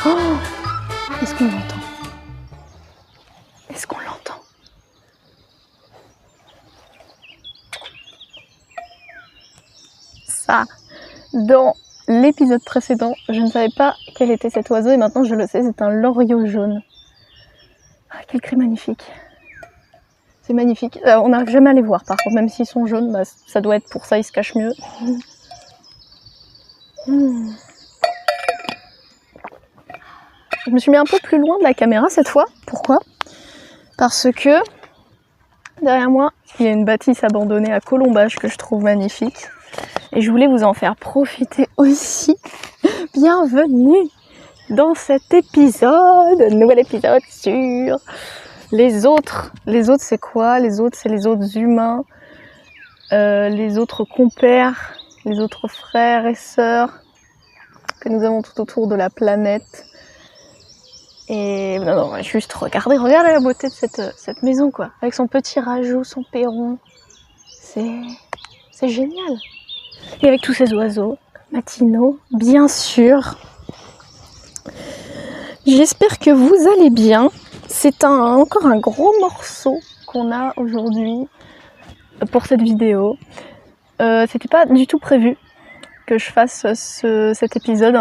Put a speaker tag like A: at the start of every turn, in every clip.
A: Oh, est-ce qu'on l'entend? Est-ce qu'on l'entend? Ça, dans l'épisode précédent, je ne savais pas quel était cet oiseau et maintenant je le sais, c'est un loriot jaune. Ah, quel cri magnifique! C'est magnifique. On n'arrive jamais à les voir par contre, même s'ils sont jaunes, bah, ça doit être pour ça, ils se cachent mieux. Je me suis mis un peu plus loin de la caméra cette fois. Pourquoi? Parce que derrière moi, il y a une bâtisse abandonnée à colombage que je trouve magnifique. Et je voulais vous en faire profiter aussi. Bienvenue dans cet épisode, nouvel épisode sur les autres. Les autres, c'est quoi? Les autres, c'est les autres humains, les autres compères, les autres frères et sœurs que nous avons tout autour de la planète. Et non, juste regardez la beauté de cette maison, quoi. Avec son petit rajout, son perron. C'est génial. Et avec tous ces oiseaux matinaux, bien sûr. J'espère que vous allez bien. C'est encore un gros morceau qu'on a aujourd'hui pour cette vidéo. C'était pas du tout prévu que je fasse cet épisode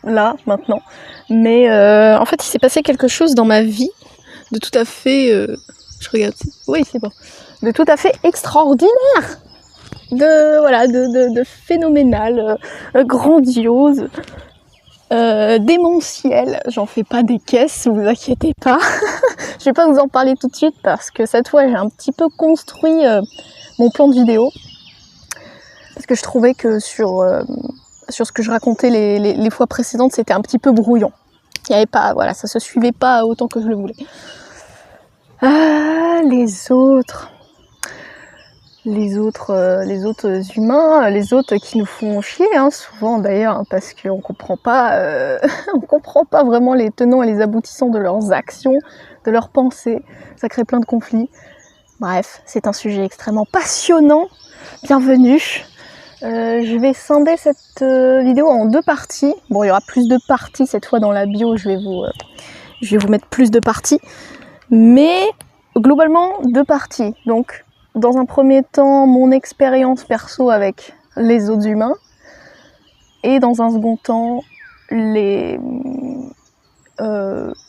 A: là, maintenant. Mais en fait, il s'est passé quelque chose dans ma vie de tout à fait... je regarde... Oui, c'est bon. De tout à fait extraordinaire, de phénoménal, grandiose, démentiel. J'en fais pas des caisses, vous inquiétez pas. Je vais pas vous en parler tout de suite parce que cette fois j'ai un petit peu construit mon plan de vidéo, parce que je trouvais que sur ce que je racontais les fois précédentes, c'était un petit peu brouillon. Il y avait pas, voilà, ça se suivait pas autant que je le voulais. Les autres humains, les autres qui nous font chier, hein, souvent d'ailleurs, hein, parce qu'on comprend pas, on comprend pas vraiment les tenants et les aboutissants de leurs actions, de leurs pensées. Ça crée plein de conflits. Bref, c'est un sujet extrêmement passionnant. Bienvenue. Je vais scinder cette vidéo en deux parties. Bon, il y aura plus de parties cette fois dans la bio, je vais vous mettre plus de parties. Mais globalement, deux parties. Donc, dans un premier temps, mon expérience perso avec les autres humains. Et dans un second temps, les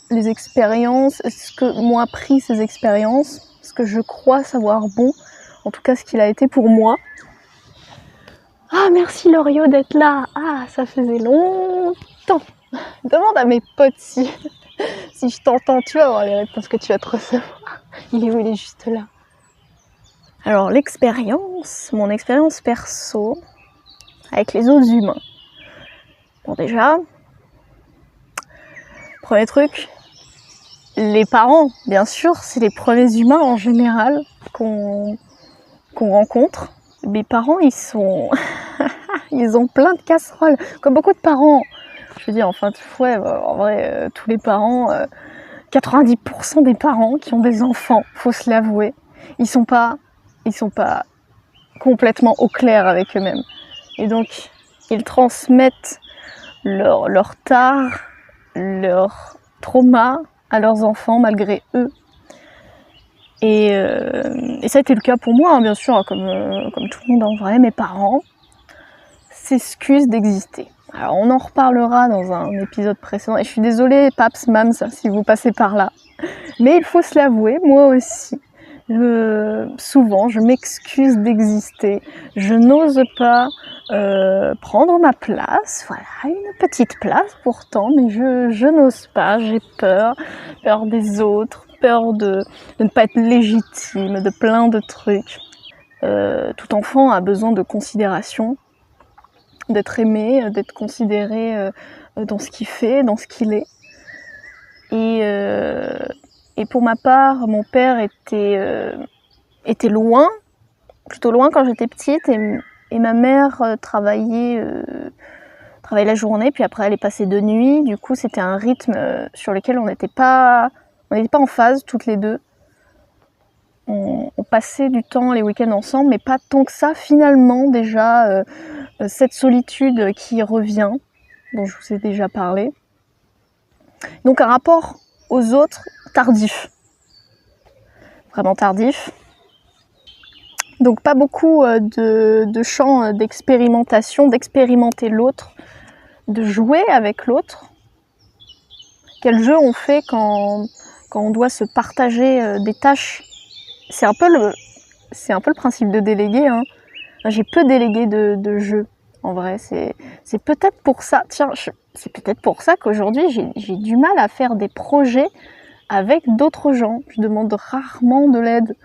A: expériences, ce que m'ont appris ces expériences, ce que je crois savoir bon, en tout cas ce qu'il a été pour moi. Ah, merci Loriot d'être là. Ah, ça faisait longtemps. Demande à mes potes si je t'entends, tu vas avoir les réponses que tu vas te recevoir. Il est où? Il est juste là. Alors, mon expérience perso avec les autres humains. Bon, déjà, premier truc, les parents, bien sûr, c'est les premiers humains en général qu'on rencontre. Mes parents, ils ont plein de casseroles, comme beaucoup de parents. Je veux dire, enfin, ouais, en vrai, tous les parents, 90% des parents qui ont des enfants, faut se l'avouer, ils sont pas complètement au clair avec eux-mêmes. Et donc, ils transmettent leur tare, leur trauma à leurs enfants malgré eux. Et ça a été le cas pour moi, hein, bien sûr, comme tout le monde en vrai. Mes parents s'excusent d'exister. Alors on en reparlera dans un épisode précédent, et je suis désolée Paps, Mams, si vous passez par là. Mais il faut se l'avouer, moi aussi, souvent je m'excuse d'exister. Je n'ose pas prendre ma place, voilà, une petite place pourtant, mais je n'ose pas, j'ai peur des autres, peur de ne pas être légitime, de plein de trucs. Tout enfant a besoin de considération, d'être aimé, d'être considéré dans ce qu'il fait, dans ce qu'il est. Et pour ma part, mon père était loin, plutôt loin quand j'étais petite, et ma mère travaillait la journée, puis après elle est passée de nuit. Du coup, c'était un rythme sur lequel on n'était pas en phase toutes les deux. On passait du temps les week-ends ensemble, mais pas tant que ça finalement. Déjà, cette solitude qui revient, dont je vous ai déjà parlé, Donc un rapport aux autres tardif. Vraiment tardif. Donc pas beaucoup de champs d'expérimentation, d'expérimenter l'autre, de jouer avec l'autre. Quel jeu on fait quand on doit se partager des tâches. C'est un peu le principe de déléguer. Hein. J'ai peu délégué de jeux, en vrai. C'est peut-être pour ça, c'est peut-être pour ça qu'aujourd'hui j'ai du mal à faire des projets avec d'autres gens. Je demande rarement de l'aide.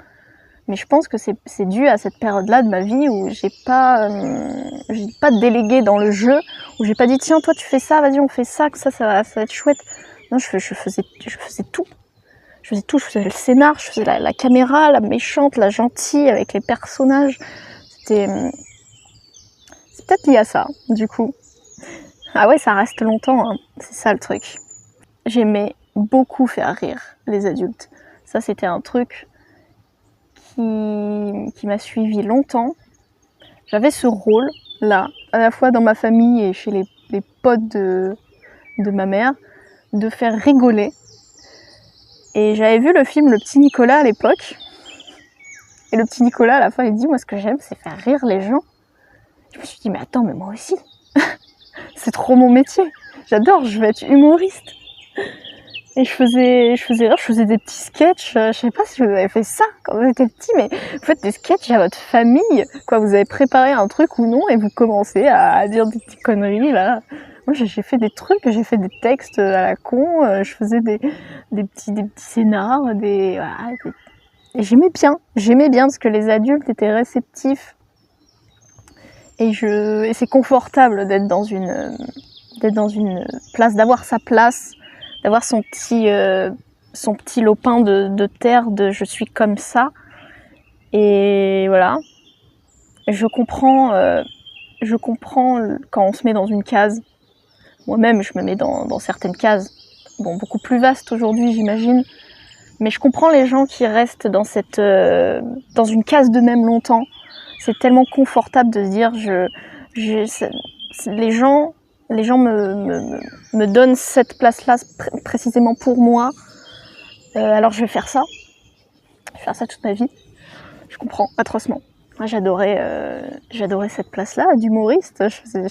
A: Mais je pense que c'est dû à cette période-là de ma vie où j'ai pas délégué dans le jeu, où j'ai pas dit tiens toi tu fais ça, vas-y on fait ça, que ça va être chouette. Non, je faisais tout. Je faisais tout, je faisais le scénar, je faisais la caméra, la méchante, la gentille, avec les personnages. C'est peut-être lié à ça, du coup. Ah ouais, ça reste longtemps, hein. C'est ça le truc. J'aimais beaucoup faire rire les adultes. Ça, c'était un truc qui m'a suivi longtemps. J'avais ce rôle-là, à la fois dans ma famille et chez les potes de ma mère, de faire rigoler. Et j'avais vu le film Le Petit Nicolas à l'époque. Et le petit Nicolas, à la fin, il dit « Moi, ce que j'aime, c'est faire rire les gens. » Je me suis dit « Mais attends, mais moi aussi. C'est trop mon métier. J'adore, je vais être humoriste. » Et je faisais rire, je faisais des petits sketchs. Je sais pas si vous avez fait ça quand vous étiez petit, mais vous faites des sketchs à votre famille. Quoi, vous avez préparé un truc ou non et vous commencez à dire des petites conneries, là. Moi, j'ai fait des trucs, j'ai fait des textes à la con, je faisais des petits scénars, et j'aimais bien parce que les adultes étaient réceptifs et c'est confortable d'être dans une place, d'avoir sa place, d'avoir son petit lopin de terre de je suis comme ça. Et voilà, je comprends quand on se met dans une case. Moi-même, je me mets dans certaines cases, bon, beaucoup plus vastes aujourd'hui, j'imagine. Mais je comprends les gens qui restent dans une case d'eux-mêmes longtemps. C'est tellement confortable de se dire, les gens me donnent cette place-là précisément pour moi. Alors je vais faire ça. Je vais faire ça toute ma vie. Je comprends atrocement. Moi, j'adorais cette place-là d'humoriste. Je faisais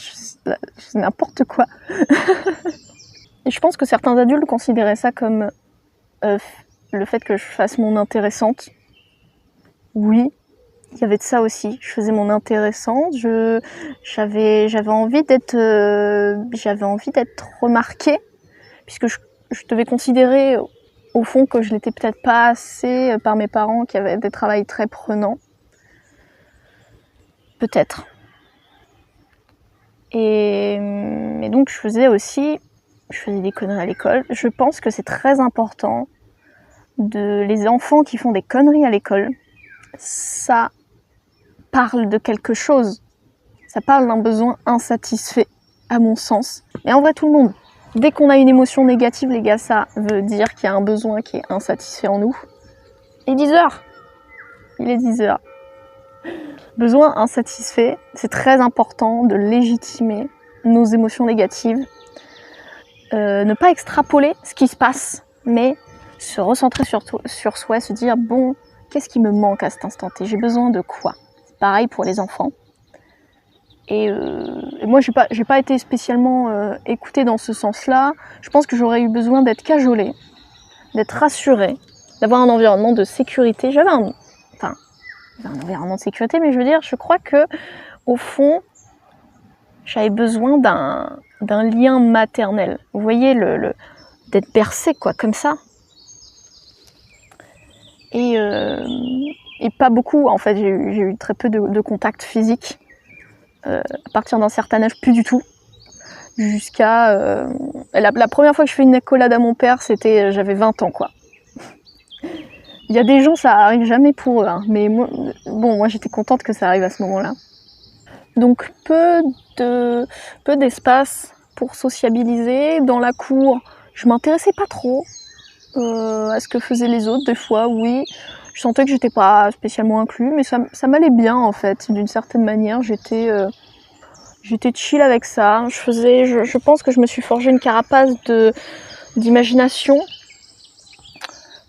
A: n'importe quoi. Et je pense que certains adultes considéraient ça comme le fait que je fasse mon intéressante. Oui, il y avait de ça aussi. Je faisais mon intéressante. J'avais envie d'être remarquée, puisque je devais considérer au fond que je l'étais peut-être pas assez par mes parents qui avaient des travails très prenants. Peut-être. Et donc je faisais des conneries à l'école. Je pense que c'est très important les enfants qui font des conneries à l'école. Ça parle de quelque chose. Ça parle d'un besoin insatisfait, à mon sens. Mais en vrai, tout le monde. Dès qu'on a une émotion négative, les gars, ça veut dire qu'il y a un besoin qui est insatisfait en nous. Il est 10h. Il est 10h. Besoin insatisfait, c'est très important de légitimer nos émotions négatives. Ne pas extrapoler ce qui se passe, mais se recentrer sur soi, se dire bon, qu'est-ce qui me manque à cet instant T ? J'ai besoin de quoi ? C'est pareil pour les enfants. Et moi, j'ai pas été spécialement écoutée dans ce sens-là. Je pense que j'aurais eu besoin d'être cajolée, d'être rassurée, d'avoir un environnement de sécurité. J'avais un environnement de sécurité, mais je veux dire, je crois que au fond, j'avais besoin d'un lien maternel. Vous voyez, d'être bercée, quoi, comme ça. Et pas beaucoup, en fait, j'ai eu très peu de contact physique. À partir d'un certain âge, plus du tout. Jusqu'à... la première fois que je fais une accolade à mon père, j'avais 20 ans, quoi. Il y a des gens, ça arrive jamais pour eux, hein, mais moi j'étais contente que ça arrive à ce moment-là. Donc peu d'espace pour sociabiliser. Dans la cour, je m'intéressais pas trop à ce que faisaient les autres. Des fois, oui, je sentais que j'étais pas spécialement inclus, mais ça m'allait bien en fait, d'une certaine manière. J'étais chill avec ça. Je pense que je me suis forgé une carapace de d'imagination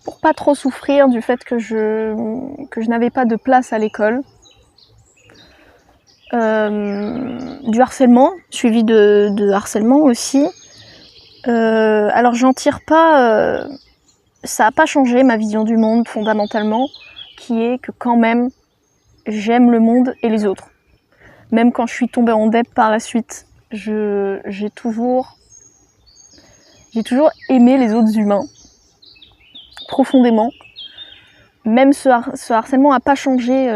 A: pour pas trop souffrir du fait que je n'avais pas de place à l'école. Du harcèlement, suivi de harcèlement aussi. Alors j'en tire pas, ça n'a pas changé ma vision du monde fondamentalement, qui est que quand même j'aime le monde et les autres. Même quand je suis tombée en dep par la suite, j'ai toujours aimé les autres humains, profondément. Même ce harcèlement n'a pas changé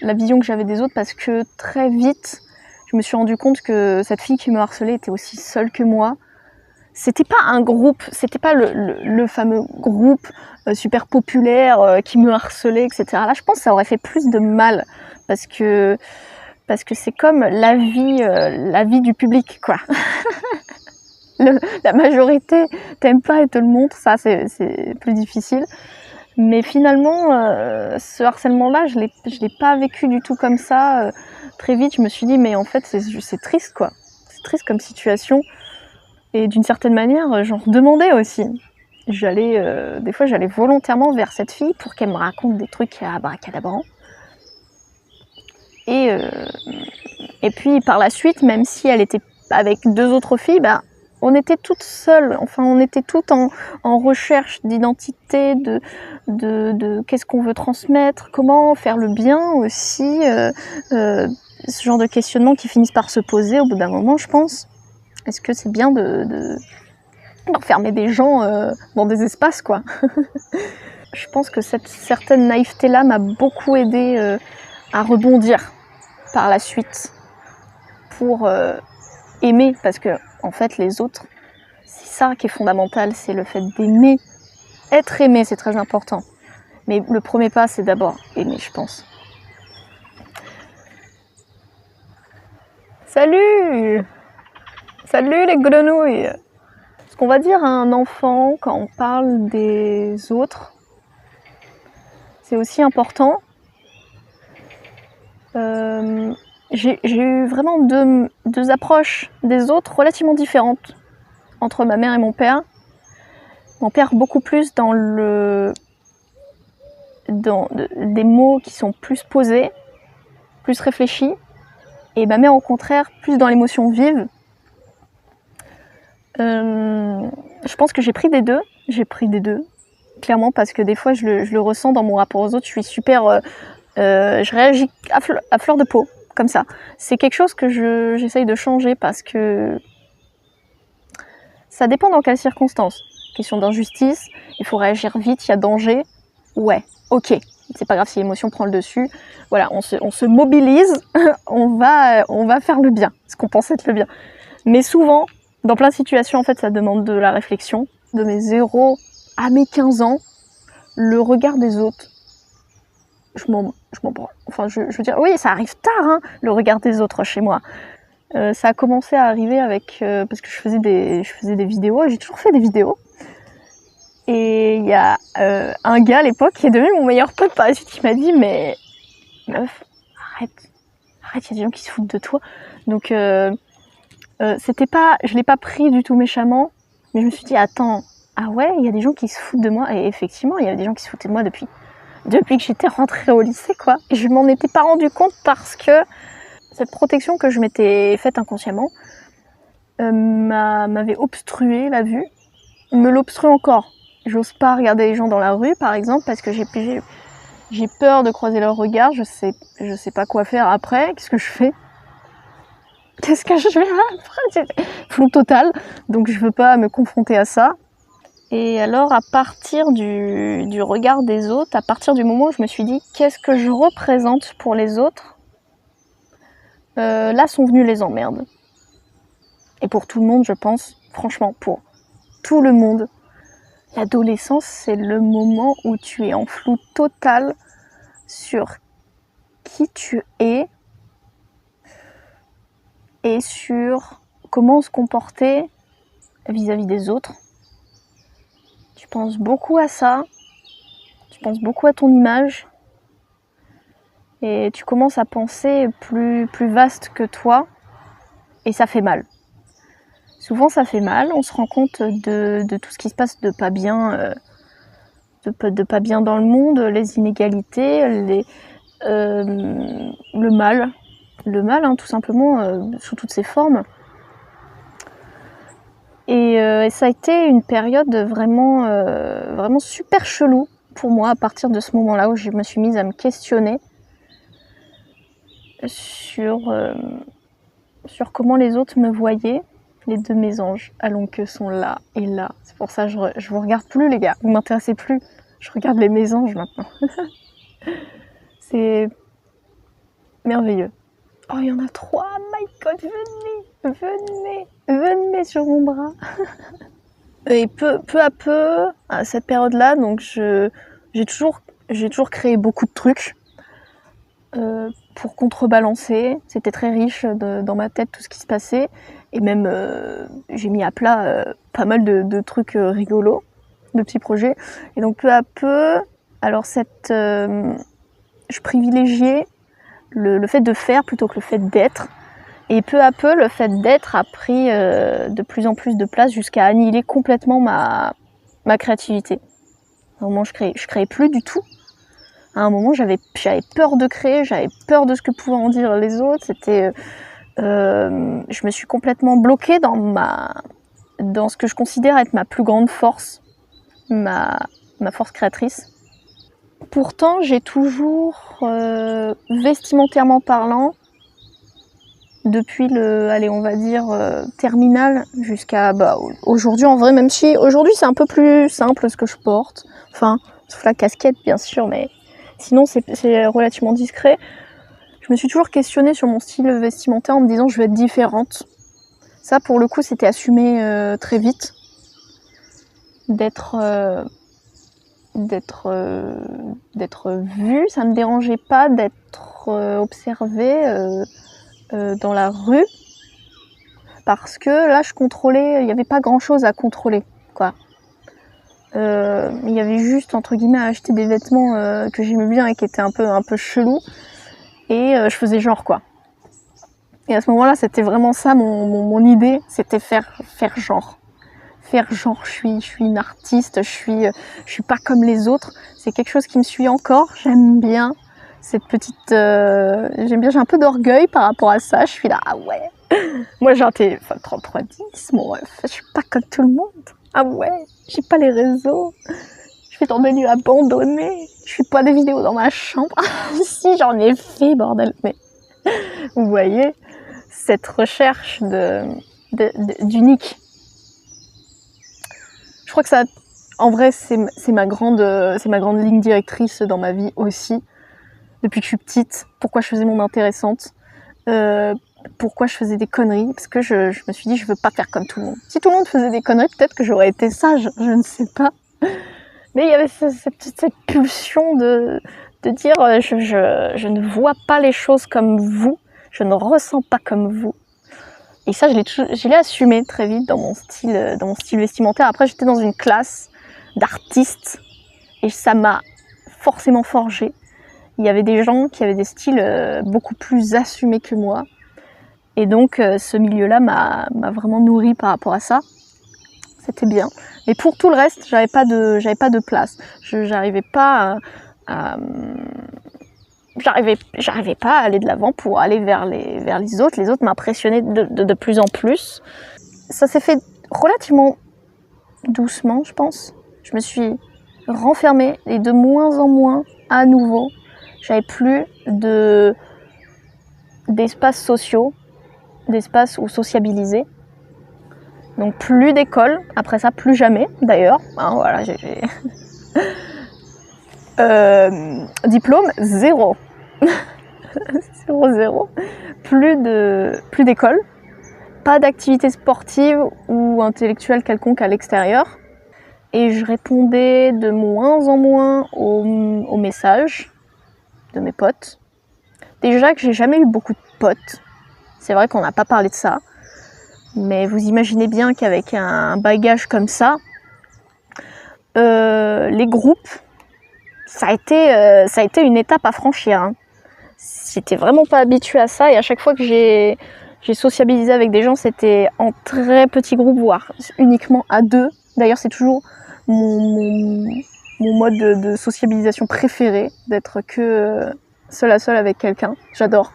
A: la vision que j'avais des autres, parce que très vite, je me suis rendu compte que cette fille qui me harcelait était aussi seule que moi. C'était pas un groupe, c'était pas le fameux groupe super populaire qui me harcelait, etc. Là, je pense que ça aurait fait plus de mal, parce que c'est comme la vie du public, quoi. La majorité t'aime pas et te le montre, ça c'est plus difficile. Mais finalement, ce harcèlement-là, je l'ai pas vécu du tout comme ça. Très vite, je me suis dit, mais en fait, c'est triste, quoi. C'est triste comme situation. Et d'une certaine manière, j'en redemandais aussi. Des fois, j'allais volontairement vers cette fille pour qu'elle me raconte des trucs abracadabrants. Et puis, par la suite, même si elle était avec 2 autres filles, on était toutes seules, enfin on était toutes en recherche d'identité, de qu'est-ce qu'on veut transmettre, comment faire le bien aussi, ce genre de questionnements qui finissent par se poser au bout d'un moment, je pense. Est-ce que c'est bien d'enfermer des gens dans des espaces, quoi. Je pense que cette certaine naïveté-là m'a beaucoup aidée à rebondir par la suite pour aimer, parce que en fait les autres, c'est ça qui est fondamental, c'est le fait d'aimer. Être aimé, c'est très important, mais le premier pas, c'est d'abord aimer, je pense. Salut les grenouilles. Ce qu'on va dire à un enfant quand on parle des autres, c'est aussi important. J'ai eu vraiment deux approches des autres relativement différentes entre ma mère et mon père. Mon père beaucoup plus dans des mots qui sont plus posés, plus réfléchis, et ma mère au contraire plus dans l'émotion vive. Je pense que j'ai pris des deux, clairement, parce que des fois je le ressens dans mon rapport aux autres. Je suis super, je réagis à fleur de peau, comme ça. C'est quelque chose que j'essaye de changer, parce que ça dépend dans quelles circonstances. Question d'injustice, il faut réagir vite, il y a danger. Ouais, ok, c'est pas grave si l'émotion prend le dessus. Voilà, on se mobilise, on va faire le bien, ce qu'on pense être le bien. Mais souvent, dans plein de situations, en fait, ça demande de la réflexion. De mes 0 à mes 15 ans, le regard des autres, je m'en branle. Enfin, je veux dire, oui, ça arrive tard, hein, le regard des autres chez moi. Ça a commencé à arriver parce que je faisais des vidéos, et j'ai toujours fait des vidéos. Et il y a un gars à l'époque qui est devenu mon meilleur pote par la suite, qui m'a dit, mais meuf, arrête, il y a des gens qui se foutent de toi. Donc je l'ai pas pris du tout méchamment, mais je me suis dit, attends, ah ouais, il y a des gens qui se foutent de moi. Et effectivement, il y avait des gens qui se foutaient de moi depuis que j'étais rentrée au lycée, quoi. Et je m'en étais pas rendu compte, parce que cette protection que je m'étais faite inconsciemment m'avait obstrué la vue, me l'obstrue encore. J'ose pas regarder les gens dans la rue, par exemple, parce que j'ai peur de croiser leur regard. Je sais pas quoi faire après. Qu'est-ce que je fais après? Flou total. Donc je veux pas me confronter à ça. Et alors, à partir du regard des autres, à partir du moment où je me suis dit, qu'est-ce que je représente pour les autres, là sont venues les emmerdes. Et pour tout le monde, je pense, franchement, pour tout le monde, l'adolescence, c'est le moment où tu es en flou total sur qui tu es et sur comment se comporter vis-à-vis des autres. Tu penses beaucoup à ça, tu penses beaucoup à ton image, et tu commences à penser plus vaste que toi, et ça fait mal. Souvent ça fait mal, on se rend compte de tout ce qui se passe de pas bien, de pas bien dans le monde, les inégalités, le mal, hein, tout simplement, sous toutes ses formes. Et ça a été une période vraiment super chelou pour moi à partir de ce moment-là où je me suis mise à me questionner sur comment les autres me voyaient. Les deux mésanges allons que sont là et là. C'est pour ça que je vous regarde plus, les gars. Vous m'intéressez plus. Je regarde les mésanges maintenant. C'est merveilleux. Oh, il y en a 3. My God, venez sur mon bras. Et peu à peu, à cette période-là, donc j'ai toujours créé beaucoup de trucs pour contrebalancer. C'était très riche dans ma tête tout ce qui se passait. Et même, j'ai mis à plat pas mal de trucs rigolos, de petits projets. Et donc peu à peu, alors je privilégiais le fait de faire plutôt que le fait d'être. Et peu à peu, le fait d'être a pris de plus en plus de place jusqu'à annihiler complètement ma créativité. À un moment, je créais plus du tout. À un moment, j'avais peur de créer, j'avais peur de ce que pouvaient en dire les autres. Je me suis complètement bloquée dans ce que je considère être ma plus grande force, ma force créatrice. Pourtant, j'ai toujours, vestimentairement parlant, depuis on va dire, terminale jusqu'à aujourd'hui, en vrai, même si aujourd'hui c'est un peu plus simple ce que je porte, enfin, sauf la casquette bien sûr, mais sinon c'est relativement discret. Je me suis toujours questionnée sur mon style vestimentaire en me disant je vais être différente. Ça pour le coup c'était assumé très vite, d'être vue, ça me dérangeait pas d'être observée dans la rue, parce que là je contrôlais, il n'y avait pas grand chose à contrôler, quoi. Il y avait juste entre guillemets à acheter des vêtements que j'aimais bien et qui étaient un peu chelous, et je faisais genre, quoi. Et à ce moment-là c'était vraiment ça mon idée, c'était faire genre, je suis une artiste, je suis pas comme les autres. C'est quelque chose qui me suit encore, j'aime bien cette petite, j'ai un peu d'orgueil par rapport à ça. Je suis là, ah ouais, moi j'ai un 3310, bon bref, je suis pas comme tout le monde. Ah ouais, j'ai pas les réseaux, je fais dans des lieux abandonnés, je fais pas des vidéos dans ma chambre. Si, j'en ai fait, bordel. Mais vous voyez cette recherche d'unique. Je crois que ça, en vrai, c'est ma grande ligne directrice dans ma vie aussi. Depuis que je suis petite, pourquoi je faisais mon intéressante, pourquoi je faisais des conneries, parce que je me suis dit je veux pas faire comme tout le monde. Si tout le monde faisait des conneries, peut-être que j'aurais été sage, je ne sais pas. Mais il y avait cette pulsion de dire je ne vois pas les choses comme vous, je ne ressens pas comme vous. Et ça, je l'ai assumé très vite dans mon style vestimentaire. Après, j'étais dans une classe d'artistes et ça m'a forcément forgé. Il y avait des gens qui avaient des styles beaucoup plus assumés que moi. Et donc, ce milieu-là m'a vraiment nourri par rapport à ça. C'était bien. Mais pour tout le reste, j'avais pas de place. J'arrivais pas j'arrivais pas à aller de l'avant pour aller vers les autres. Les autres m'impressionnaient de plus en plus. Ça s'est fait relativement doucement, je pense. Je me suis renfermée et de moins en moins à nouveau. J'avais plus d'espaces sociaux, d'espaces où sociabiliser. Donc plus d'école, après ça plus jamais d'ailleurs. Hein, voilà, j'ai diplôme 0. 0. Plus d'école, pas d'activité sportive ou intellectuelle quelconque à l'extérieur. Et je répondais de moins en moins aux messages de mes potes. Déjà que j'ai jamais eu beaucoup de potes. C'est vrai qu'on n'a pas parlé de ça. Mais vous imaginez bien qu'avec un bagage comme ça, les groupes, ça a été une étape à franchir. Hein. J'étais vraiment pas habituée à ça et à chaque fois que j'ai j'ai sociabilisé avec des gens, c'était en très petits groupes, voire uniquement à deux. D'ailleurs, c'est toujours mon mode de sociabilisation préféré, d'être que seul à seul avec quelqu'un. J'adore.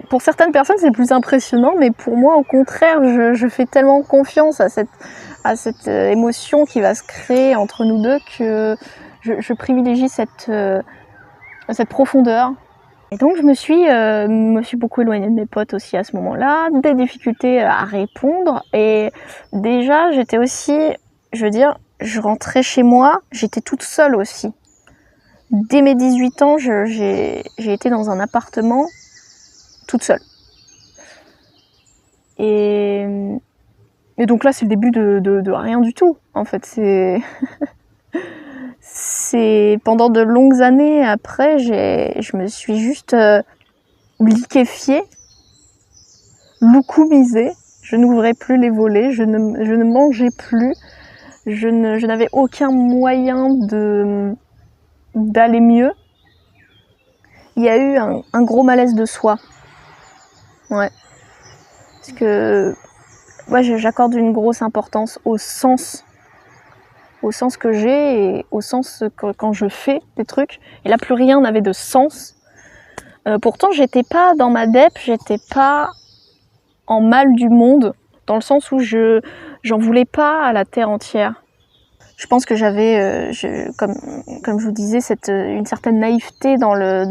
A: Pour certaines personnes, c'est plus impressionnant, mais pour moi, au contraire, je fais tellement confiance à cette émotion qui va se créer entre nous deux que je privilégie cette profondeur. Et donc je me suis beaucoup éloignée de mes potes aussi à ce moment-là, des difficultés à répondre. Et déjà, j'étais aussi, je veux dire, je rentrais chez moi, j'étais toute seule aussi. Dès mes 18 ans, j'ai été dans un appartement toute seule. Et donc là, c'est le début de rien du tout. En fait, c'est pendant de longues années après, je me suis juste liquéfiée, loucoumisée. Je n'ouvrais plus les volets, je ne mangeais plus, je n'avais aucun moyen d'aller mieux. Il y a eu un gros malaise de soi. Ouais. Parce que moi, j'accorde une grosse importance au sens que j'ai et au sens que quand je fais des trucs. Et là, plus rien n'avait de sens. Pourtant, j'étais pas dans ma dep, j'étais pas en mal du monde, dans le sens où j'en voulais pas à la terre entière. Je pense que j'avais, comme je vous disais, une certaine naïveté dans la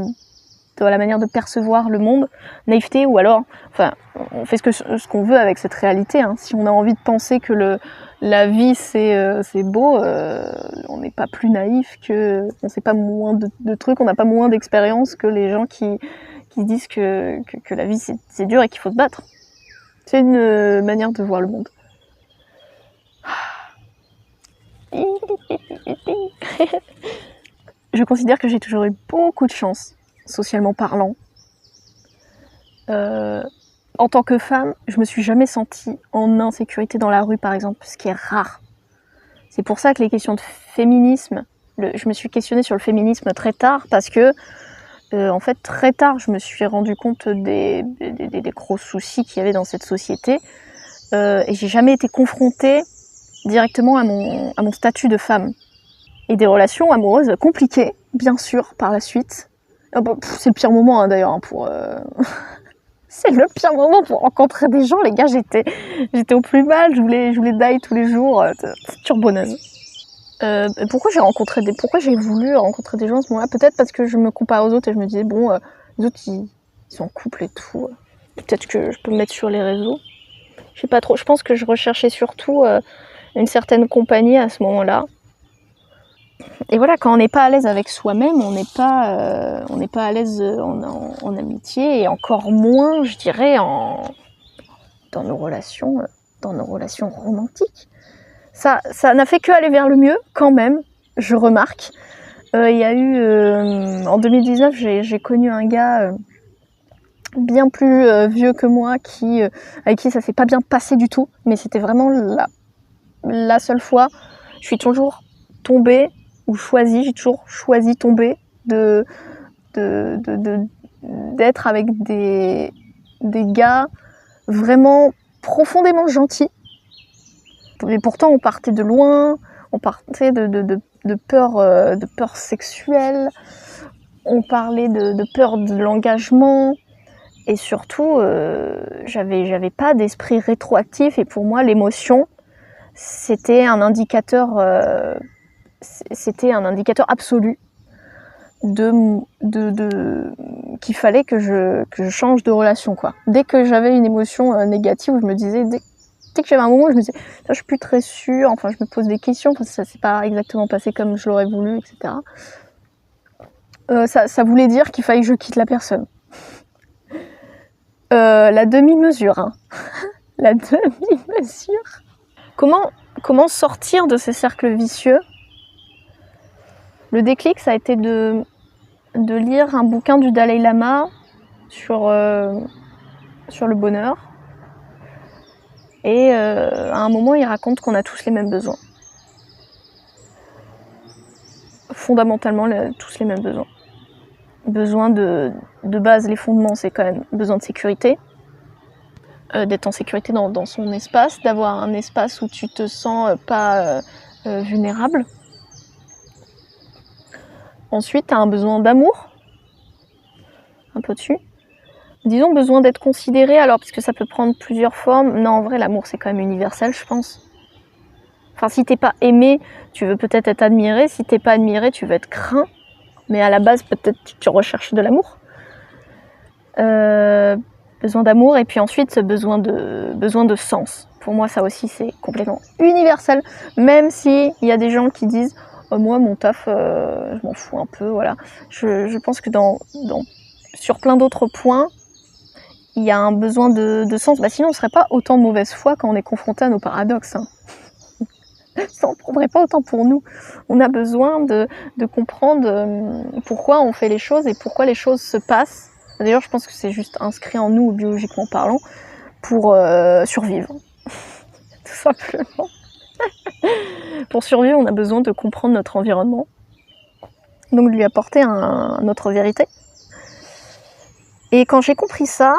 A: manière de percevoir le monde. Naïveté, ou alors, enfin, on fait ce qu'on veut avec cette réalité. Hein. Si on a envie de penser que la vie c'est beau, on n'est pas plus naïf on sait pas moins de trucs, on n'a pas moins d'expérience que les gens qui disent que la vie c'est dur et qu'il faut se battre. C'est une manière de voir le monde. Je considère que j'ai toujours eu beaucoup de chance, socialement parlant. En tant que femme, je me suis jamais sentie en insécurité dans la rue, par exemple, ce qui est rare. C'est pour ça que les questions de féminisme, je me suis questionnée sur le féminisme très tard, parce que en fait, très tard, je me suis rendu compte des gros soucis qu'il y avait dans cette société, et j'ai jamais été confrontée directement à mon statut de femme. Et des relations amoureuses compliquées, bien sûr, par la suite. C'est le pire moment, hein, d'ailleurs, pour... C'est le pire moment pour rencontrer des gens, les gars. J'étais au plus mal, je voulais die tous les jours, turboneuse. Pourquoi j'ai voulu rencontrer des gens à ce moment-là? Peut-être parce que je me compare aux autres et je me disais, bon, les autres, ils sont en couple et tout. Peut-être que je peux me mettre sur les réseaux. Je sais pas trop. Je pense que je recherchais surtout une certaine compagnie à ce moment-là. Et voilà, quand on n'est pas à l'aise avec soi-même, on n'est pas à l'aise en amitié, et encore moins, je dirais, dans nos relations romantiques. Ça n'a fait que aller vers le mieux, quand même, je remarque. Il y a eu, en 2019, j'ai connu un gars bien plus vieux que moi, avec qui ça s'est pas bien passé du tout, mais c'était vraiment la seule fois. Je suis toujours tombée, ou j'ai toujours choisi tomber, d'être avec des gars vraiment profondément gentils. Et pourtant, on partait de loin, on partait de peur sexuelle, on parlait de peur de l'engagement, et surtout, j'avais pas d'esprit rétroactif, et pour moi, l'émotion, c'était un indicateur absolu qu'il fallait que je change de relation, quoi. Dès que j'avais une émotion négative, où je me disais, dès que j'avais un moment où je me disais, je suis plus très sûre, enfin je me pose des questions, parce que ça s'est pas exactement passé comme je l'aurais voulu, etc. Ça voulait dire qu'il fallait que je quitte la personne. La demi-mesure, hein. La demi-mesure. Comment sortir de ces cercles vicieux? Le déclic, ça a été de lire un bouquin du Dalai Lama sur le bonheur. Et à un moment, il raconte qu'on a tous les mêmes besoins. Fondamentalement, tous les mêmes besoins. besoin de base, les fondements, c'est quand même besoin de sécurité. D'être en sécurité dans son espace, d'avoir un espace où tu te sens pas vulnérable. Ensuite, tu as un besoin d'amour, un peu dessus. Disons besoin d'être considéré, alors puisque ça peut prendre plusieurs formes. Non, en vrai, l'amour, c'est quand même universel, je pense. Enfin, si t'es pas aimé, tu veux peut-être être admiré. Si t'es pas admiré, tu veux être craint. Mais à la base, peut-être tu recherches de l'amour. Besoin d'amour, et puis ensuite, besoin de sens. Pour moi, ça aussi, c'est complètement universel. Même s'il y a des gens qui disent moi, mon taf, je m'en fous un peu, voilà. Je pense que sur plein d'autres points, il y a un besoin de sens. Sinon, on ne serait pas autant de mauvaise foi quand on est confronté à nos paradoxes. Hein. Ça ne prendrait pas autant pour nous. On a besoin de comprendre pourquoi on fait les choses et pourquoi les choses se passent. D'ailleurs, je pense que c'est juste inscrit en nous, biologiquement parlant, pour survivre. Tout simplement. Pour survivre, on a besoin de comprendre notre environnement. Donc de lui apporter notre vérité. Et quand j'ai compris ça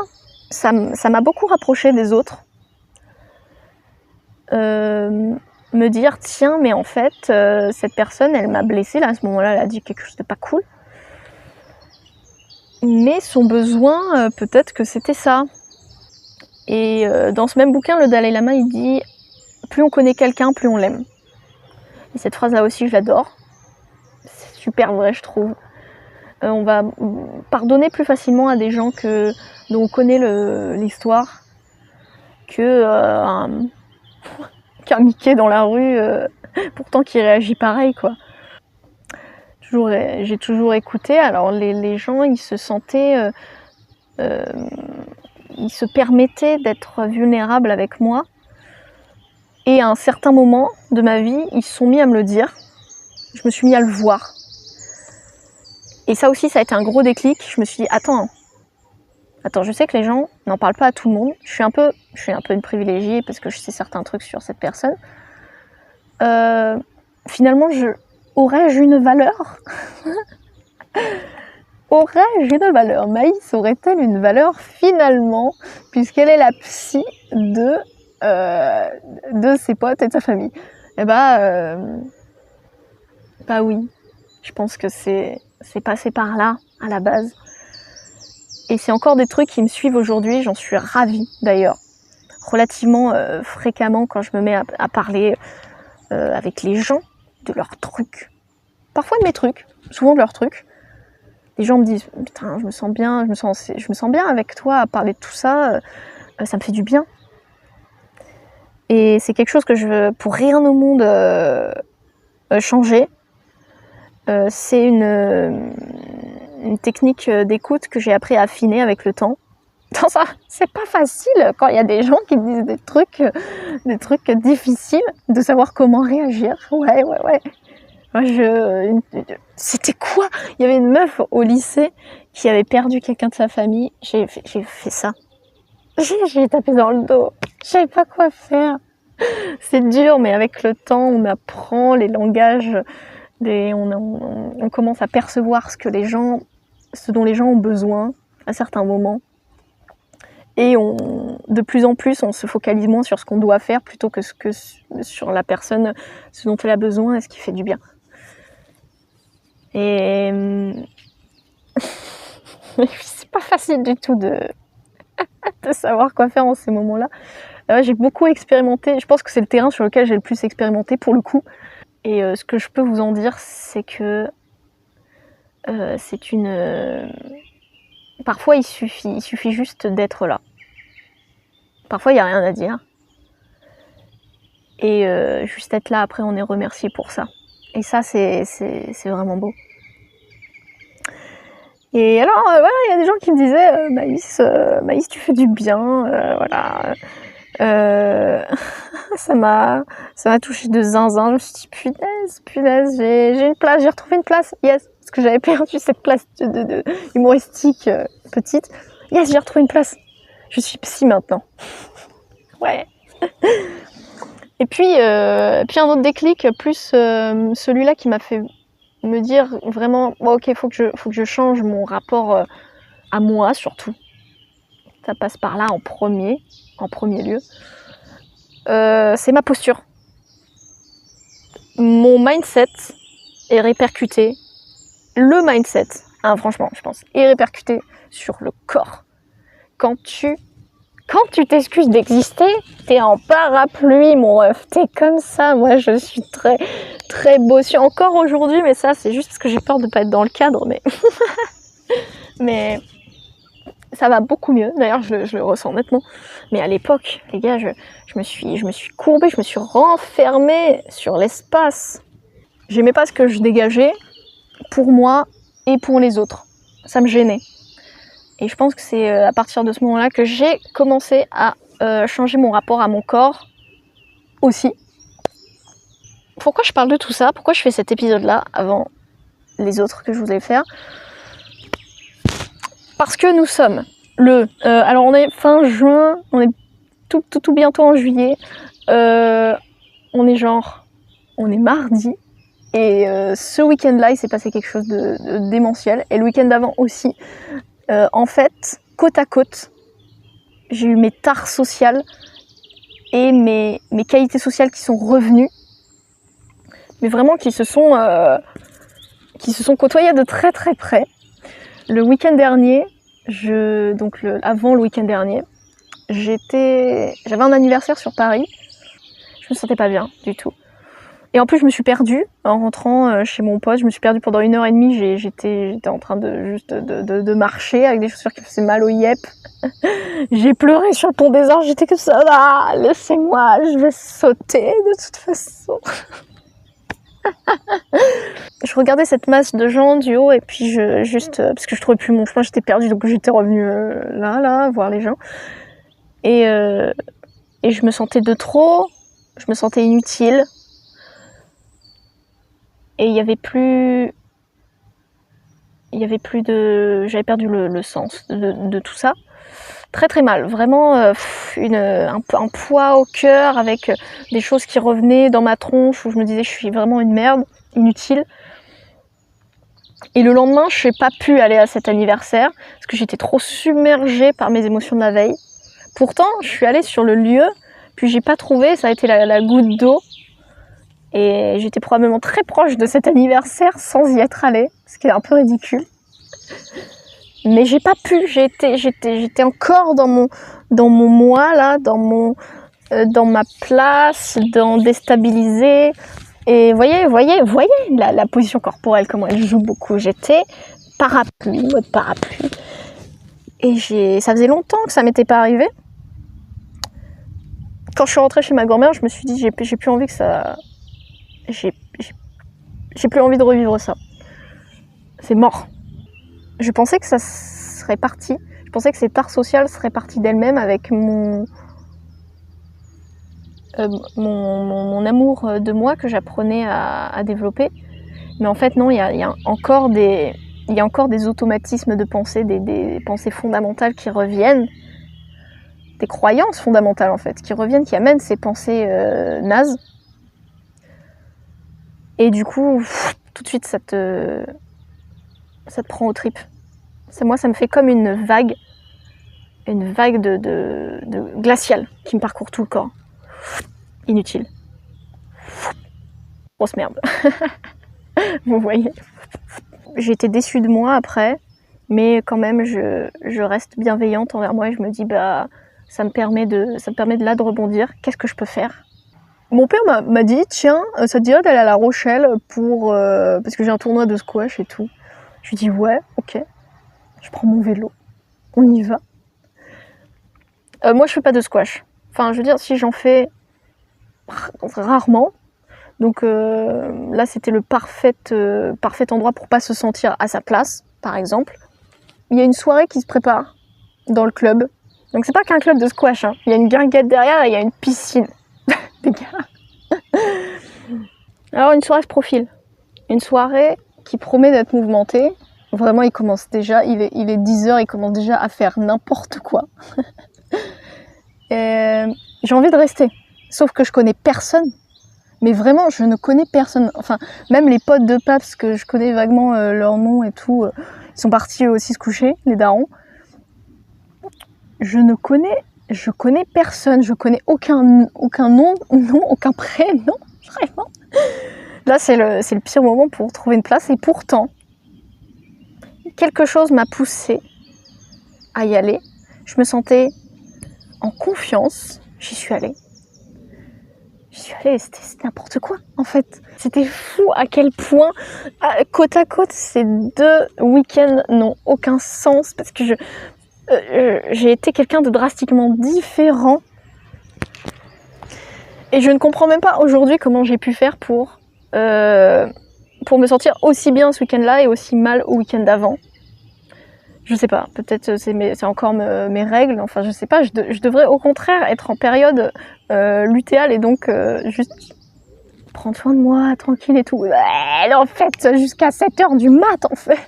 A: m'a beaucoup rapproché des autres. Me dire, tiens, mais en fait, cette personne, elle m'a blessée, là, à ce moment-là, elle a dit quelque chose de pas cool. Mais son besoin, peut-être que c'était ça. Et dans ce même bouquin, le Dalai Lama, il dit, plus on connaît quelqu'un, plus on l'aime. Et cette phrase-là aussi, je l'adore. C'est super vrai, je trouve. On va pardonner plus facilement à des gens dont on connaît l'histoire qu'un Mickey dans la rue, pourtant qui réagit pareil, quoi. J'ai toujours écouté. Alors les gens, ils se sentaient, ils se permettaient d'être vulnérables avec moi. Et à un certain moment de ma vie, ils se sont mis à me le dire. Je me suis mis à le voir. Et ça aussi, ça a été un gros déclic. Je me suis dit, attends, je sais que les gens n'en parlent pas à tout le monde. Je suis un peu une privilégiée parce que je sais certains trucs sur cette personne. Finalement, aurais-je une valeur? Aurais-je une valeur? Maïs aurait-elle une valeur finalement, puisqu'elle est la psy de ses potes et de sa famille? Eh oui, je pense que c'est passé par là à la base. Et c'est encore des trucs qui me suivent aujourd'hui, j'en suis ravie d'ailleurs. Relativement fréquemment quand je me mets à parler avec les gens de leurs trucs. Parfois de mes trucs, souvent de leurs trucs. Les gens me disent putain, je me sens bien avec toi à parler de tout ça, ça me fait du bien. Et c'est quelque chose que je veux pour rien au monde changer. C'est une technique d'écoute que j'ai appris à affiner avec le temps. Ça, c'est pas facile quand il y a des gens qui disent des trucs difficiles de savoir comment réagir. Ouais. Moi, c'était quoi? Il y avait une meuf au lycée qui avait perdu quelqu'un de sa famille. J'ai fait ça. J'ai tapé dans le dos. Je savais pas quoi faire. C'est dur, mais avec le temps, on apprend les langages. On commence à percevoir ce dont les gens ont besoin à certains moments. Et de plus en plus, on se focalise moins sur ce qu'on doit faire plutôt que sur la personne, ce dont elle a besoin et ce qui fait du bien. Et c'est pas facile du tout de savoir quoi faire en ces moments-là. J'ai beaucoup expérimenté. Je pense que c'est le terrain sur lequel j'ai le plus expérimenté pour le coup. Et ce que je peux vous en dire, c'est que parfois il suffit juste d'être là. Parfois il n'y a rien à dire. Et juste être là, après on est remercié pour ça. Et ça c'est vraiment beau. Et alors voilà, il y a des gens qui me disaient Maïs, tu fais du bien, voilà. Ça m'a touché de zinzin. Je me suis dit punaise, j'ai une place, j'ai retrouvé une place, yes, parce que j'avais perdu cette place de humoristique petite. Yes, j'ai retrouvé une place. Je suis psy maintenant. Ouais. Et puis un autre déclic, plus celui-là qui m'a fait me dire vraiment, bon, ok, faut que je change mon rapport à moi surtout. Ça passe par là en premier lieu. C'est ma posture. Mon mindset est répercuté. Le mindset, hein, franchement, je pense, est répercuté sur le corps. Quand tu t'excuses d'exister, t'es en parapluie, mon ref. T'es comme ça. Moi, je suis très, très bossu. Encore aujourd'hui, mais ça, c'est juste parce que j'ai peur de pas être dans le cadre. Mais ça va beaucoup mieux. D'ailleurs, je le ressens nettement. Mais à l'époque, les gars, je me suis courbée, je me suis renfermée sur l'espace. J'aimais pas ce que je dégageais pour moi et pour les autres. Ça me gênait. Et je pense que c'est à partir de ce moment-là que j'ai commencé à changer mon rapport à mon corps aussi. Pourquoi je parle de tout ça? Pourquoi je fais cet épisode-là avant les autres que je voulais faire? Parce que nous sommes alors on est fin juin, on est tout bientôt en juillet. On est mardi. Et ce week-end-là, il s'est passé quelque chose de démentiel. Et le week-end d'avant aussi. En fait, côte à côte, j'ai eu mes tares sociales et mes qualités sociales qui sont revenues. Mais vraiment qui se sont côtoyées de très très près. Le week-end dernier, avant le week-end dernier, j'avais un anniversaire sur Paris. Je me sentais pas bien du tout. Et en plus, je me suis perdue en rentrant chez mon pote. Je me suis perdue pendant 1h30. J'étais en train de marcher avec des chaussures qui me faisaient mal aux yep. J'ai pleuré sur le pont des Arts. J'étais comme ça. Ah, laissez-moi, je vais sauter de toute façon. Je regardais cette masse de gens du haut et puis parce que je trouvais plus mon chemin, j'étais perdue. Donc j'étais revenue là, voir les gens. Et je me sentais de trop. Je me sentais inutile. Et il y avait plus j'avais perdu le sens de tout ça. Très très mal, vraiment un poids au cœur avec des choses qui revenaient dans ma tronche où je me disais je suis vraiment une merde, inutile. Et le lendemain, je n'ai pas pu aller à cet anniversaire parce que j'étais trop submergée par mes émotions de la veille. Pourtant, je suis allée sur le lieu, puis j'ai pas trouvé, ça a été la goutte d'eau. Et j'étais probablement très proche de cet anniversaire sans y être allée, ce qui est un peu ridicule. Mais j'ai pas pu, j'étais encore dans mon moi là, dans ma place, dans déstabiliser. Et voyez la position corporelle, comment elle joue beaucoup. J'étais mode parapluie. Et ça faisait longtemps que ça m'était pas arrivé. Quand je suis rentrée chez ma grand-mère, je me suis dit j'ai plus envie que ça. J'ai plus envie de revivre ça. C'est mort. Je pensais que ça serait parti. Je pensais que ces tares sociales seraient parties d'elles-mêmes avec mon amour de moi que j'apprenais à développer. Mais en fait, non, il y a encore des automatismes de pensée, des pensées fondamentales qui reviennent. Des croyances fondamentales, en fait, qui reviennent, qui amènent ces pensées nazes. Et du coup, tout de suite, ça te prend aux tripes. Moi, ça me fait comme une vague de glaciale qui me parcourt tout le corps. Inutile. Grosse merde. Vous voyez. J'ai été déçue de moi après, mais quand même, je reste bienveillante envers moi et je me dis, ça me permet de là de rebondir. Qu'est-ce que je peux faire ? Mon père m'a dit, tiens, ça te dirait d'aller à La Rochelle parce que j'ai un tournoi de squash et tout. Je lui dis, ouais, ok. Je prends mon vélo. On y va. Moi, je fais pas de squash. Enfin, je veux dire, si j'en fais rarement. Donc là, c'était le parfait endroit pour pas se sentir à sa place, par exemple. Il y a une soirée qui se prépare dans le club. Donc c'est pas qu'un club de squash, hein. Il y a une guinguette derrière et il y a une piscine. Les gars. Alors une soirée se profile. Une soirée qui promet d'être mouvementée. Vraiment, il commence déjà, il est 10h, il commence déjà à faire n'importe quoi. Et j'ai envie de rester. Sauf que je connais personne. Mais vraiment, je ne connais personne. Enfin, même les potes de Paps, que je connais vaguement leur nom et tout, ils sont partis eux aussi se coucher, les darons. Je connais personne, je connais aucun nom, aucun prénom, vraiment. Là, c'est le pire moment pour trouver une place, et pourtant, quelque chose m'a poussée à y aller. Je me sentais en confiance, j'y suis allée. C'était n'importe quoi, en fait. C'était fou à quel point, côte à côte, ces 2 week-ends n'ont aucun sens, parce que j'ai été quelqu'un de drastiquement différent. Et je ne comprends même pas aujourd'hui comment j'ai pu faire pour me sentir aussi bien ce week-end-là et aussi mal au week-end d'avant. Je sais pas, peut-être c'est encore mes règles, enfin je sais pas, je devrais au contraire être en période lutéale et donc juste prendre soin de moi, tranquille et tout. Ouais, en fait, jusqu'à 7h du mat en fait.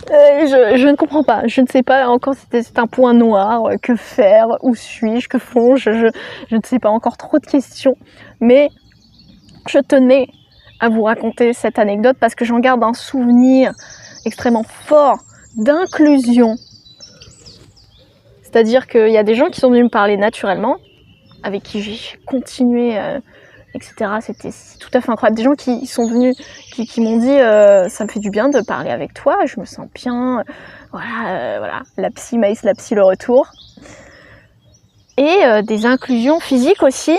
A: Je ne comprends pas, je ne sais pas encore si c'est un point noir, que faire, où suis-je, que font-je, je ne sais pas, encore trop de questions. Mais je tenais à vous raconter cette anecdote parce que j'en garde un souvenir extrêmement fort d'inclusion. C'est-à-dire qu'il y a des gens qui sont venus me parler naturellement, avec qui j'ai continué, etc. C'est tout à fait incroyable. Des gens qui sont venus, qui m'ont dit ça me fait du bien de parler avec toi, je me sens bien, voilà, la psy Maïs, la psy le retour. Et des inclusions physiques aussi,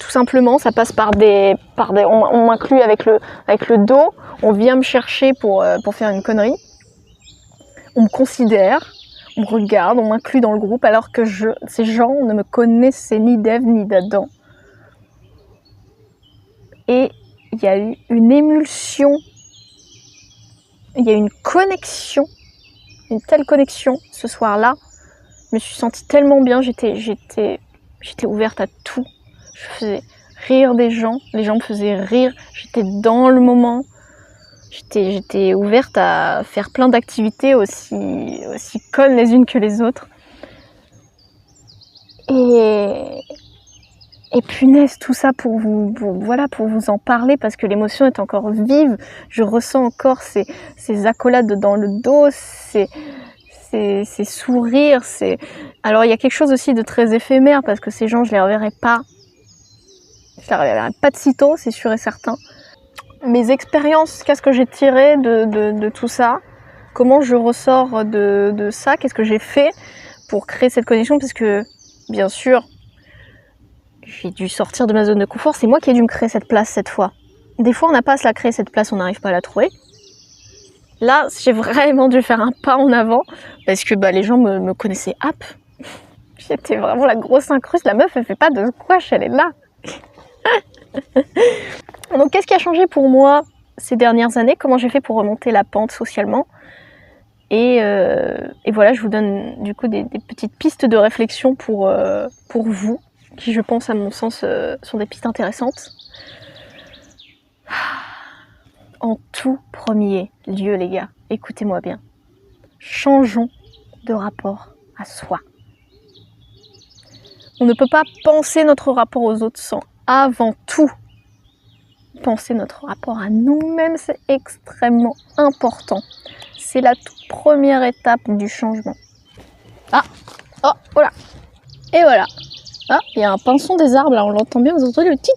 A: tout simplement, ça passe par on m'inclut avec le dos, on vient me chercher pour faire une connerie, on me considère, on me regarde, on m'inclut dans le groupe alors que ces gens ne me connaissaient ni d'Ève ni d'Adam. Et il y a eu une émulsion, il y a eu une connexion, une telle connexion ce soir-là. Je me suis sentie tellement bien, j'étais ouverte à tout. Je faisais rire des gens, les gens me faisaient rire, j'étais dans le moment. J'étais ouverte à faire plein d'activités aussi connes les unes que les autres. Et punaise, tout ça pour vous en parler, parce que l'émotion est encore vive. Je ressens encore ces accolades dans le dos, ces sourires. Alors il y a quelque chose aussi de très éphémère, parce que ces gens, je les reverrai pas. Je les reverrai pas de sitôt, c'est sûr et certain. Mes expériences, qu'est-ce que j'ai tiré de tout ça? Comment je ressors de ça? Qu'est-ce que j'ai fait pour créer cette connexion? Parce que, bien sûr, j'ai dû sortir de ma zone de confort. C'est moi qui ai dû me créer cette place cette fois. Des fois, on n'a pas à se la créer, cette place, on n'arrive pas à la trouver. Là, j'ai vraiment dû faire un pas en avant, parce que les gens me connaissaient. J'étais vraiment la grosse incruste. La meuf, elle fait pas de squash, elle est là. Donc qu'est-ce qui a changé pour moi ces dernières années? Comment j'ai fait pour remonter la pente socialement? Et voilà, je vous donne du coup des petites pistes de réflexion pour vous, qui je pense à mon sens sont des pistes intéressantes. En tout premier lieu, les gars, écoutez-moi bien, changeons de rapport à soi. On ne peut pas penser notre rapport aux autres sans avant tout penser notre rapport à nous-mêmes. C'est extrêmement important. C'est la toute première étape du changement. Voilà. Et voilà. Il y a un pinson des arbres, là on l'entend bien, vous entendez le tic.